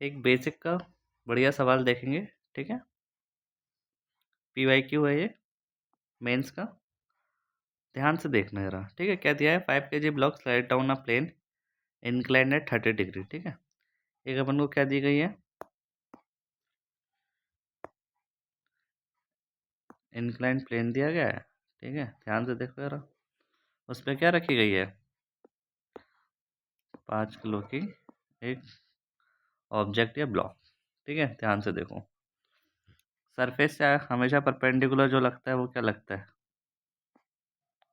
एक बेसिक का बढ़िया सवाल देखेंगे, ठीक है। PYQ है ये मेंस का, ध्यान से देखना जरा, ठीक है। क्या दिया है, 5 kg block slide down a plane inclined at 30 degree, ठीक है। एक अपन को क्या दी गई है, इंक्लाइंड प्लेन दिया गया है, ठीक है। ध्यान से देखो जरा, उस पर क्या रखी गई है, 5 किलो की एक ऑब्जेक्ट या ब्लॉक, ठीक है। ध्यान से देखो, सरफेस से हमेशा परपेंडिकुलर जो लगता है वो क्या लगता है,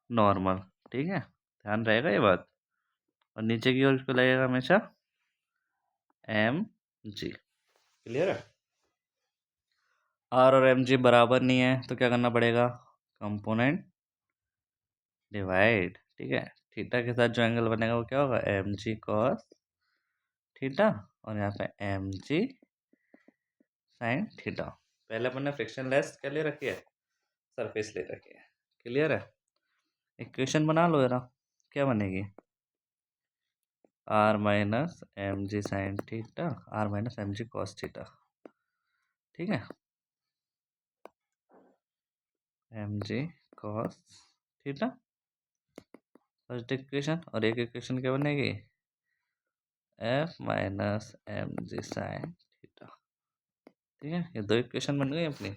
नॉर्मल, ठीक है। ध्यान रहेगा ये बात। और नीचे की ओर इसको लगेगा हमेशा mg, क्लियर है। r और mg बराबर नहीं है तो क्या करना पड़ेगा, कंपोनेंट डिवाइड, ठीक है। थीटा के साथ जो एंगल बनेगा वो क्या होगा, mg cos थीटा, और यहाँ पे mg sin थीटा। पहले अपन ने फ्रिक्शन लेस क्या ले रखी है, सरफेस ले रखी है, क्लियर है। इक्वेशन बना लो जरा, क्या बनेगी, r minus m g sine theta, r minus m g cos theta, ठीक है। M g cos theta first equation, और एक इक्वेशन क्या बनेगी, f minus m g sine theta, ठीक है। ये दो इक्वेशन बन गई अपनी,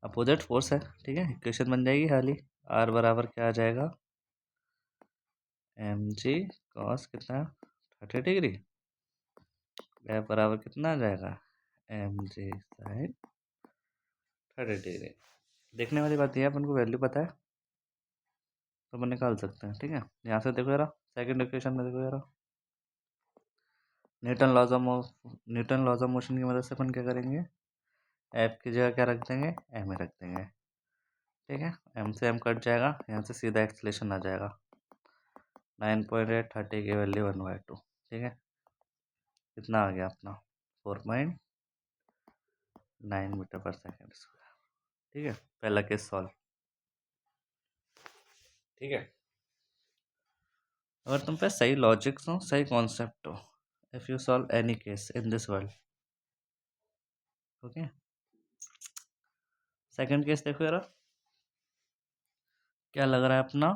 अपोजिट फोर्स है, ठीक है। इक्वेशन बन जाएगी हाली, r बराबर क्या आ जाएगा, एम जी कॉस कितना 30 डिग्री, f बराबर कितना आ जाएगा, एम जी साइन 30 डिग्री। देखने वाली बात यह है, अपन को वैल्यू पता है तो अपन निकाल सकते हैं, ठीक है। यहाँ से देखो जरा, सेकंड इक्वेशन में देखो जरा, न्यूटन लॉज ऑफ मोशन की मदद से अपन क्या करेंगे, एफ की जगह क्या रख देंगे, एम रख देंगे, ठीक है। एम से एम कट जाएगा, यहाँ से सीधा एक्सलेशन आ जाएगा, 9.8 30 की वैल्यू 1/2, ठीक है। कितना आ गया अपना, 4.9 मीटर पर सेकेंड स्क्वायर, ठीक है। पहला केस सॉल्व, ठीक है। अगर तुम पे सही लॉजिक्स हो, सही कॉन्सेप्ट हो, if you solve any case in this world, okay. Second case देखो जरा, क्या लग रहा है अपना,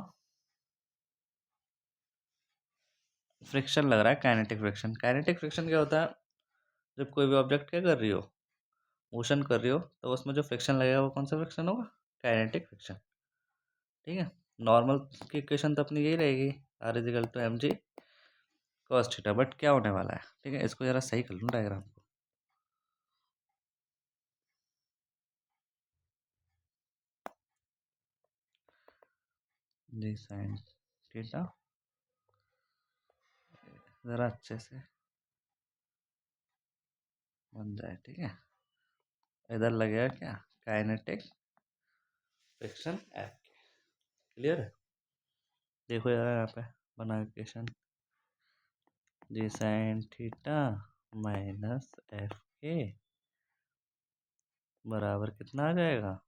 फ्रिक्शन लग रहा है, काइनेटिक फ्रिक्शन। काइनेटिक फ्रिक्शन क्या होता है, जब कोई भी ऑब्जेक्ट क्या कर रही हो, मोशन कर रही हो, तो उसमें जो फ्रिक्शन लगेगा वो कौन सा फ्रिक्शन होगा, काइनेटिक फ्रिक्शन, ठीक है। नॉर्मल की इक्वेशन तो अपनी यही रहेगी, r equal to m g cos theta, but क्या होने वाला है, ठीक है। इसको जरा सही कर लूँ डायग्राम को, जी साइन थीटा, ज़रा अच्छे से बन जाए, ठीक है। इधर लगेगा क्या, काइनेटिक फ्रिक्शन एफ, क्लियर है। देखो यार यहाँ पे बना इक्वेशन, जी साइन थीटा माइनस एफ के बराबर कितना आ जाएगा,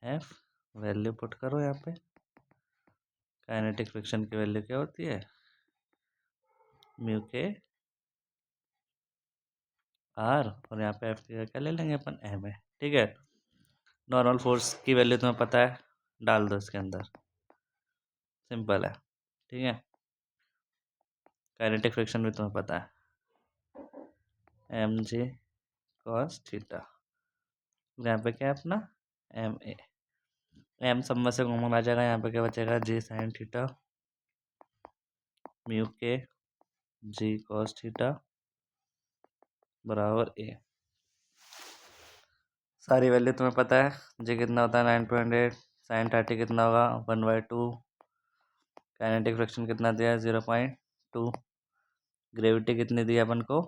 एफ, वैल्यू पुट करो यहाँ पे, काइनेटिक फ्रिक्शन की वैल्यू क्या होती है, म्यू के आर, और यहाँ पे एफ की क्या ले लेंगे अपन, एम है, ठीक है। नॉर्मल फोर्स की वैल्यू तुम्हें पता है, डाल दो इसके अंदर, सिंपल है, ठीक है। काइनेटिक फ्रिक्शन भी तुम्हें पता है, एम जी कॉस थीटा, यहाँ पे क्या है अपना, एम ए, एम सब में से कॉमन आ जाएगा, यहाँ पे क्या बचेगा, जी साइन थीटा म्यू के जी कॉस थीटा बराबर ए। सारी वैल्यू तुम्हें पता है, जी कितना होता है 9.8, साइन 30 कितना होगा 1/2, काइनेटिक फ्रिक्शन कितना दिया है 0.2, ग्रेविटी कितनी दी है अपन को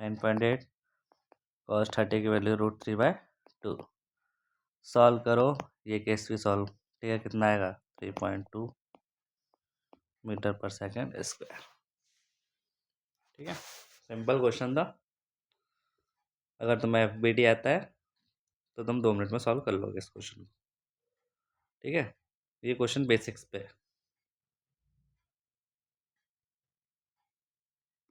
9.8, कॉस 30 की वैल्यू √3/2। सॉल्व करो, ये केस भी सॉल्व, ठीक है। कितना आएगा 3.2 मीटर पर सेकेंड स्क्वायर, ठीक है। सिंपल क्वेश्चन था, अगर तुम्हें FBD आता है तो तुम 2 मिनट में सॉल्व कर लोगे इस क्वेश्चन को, ठीक है। ये क्वेश्चन बेसिक्स पे है।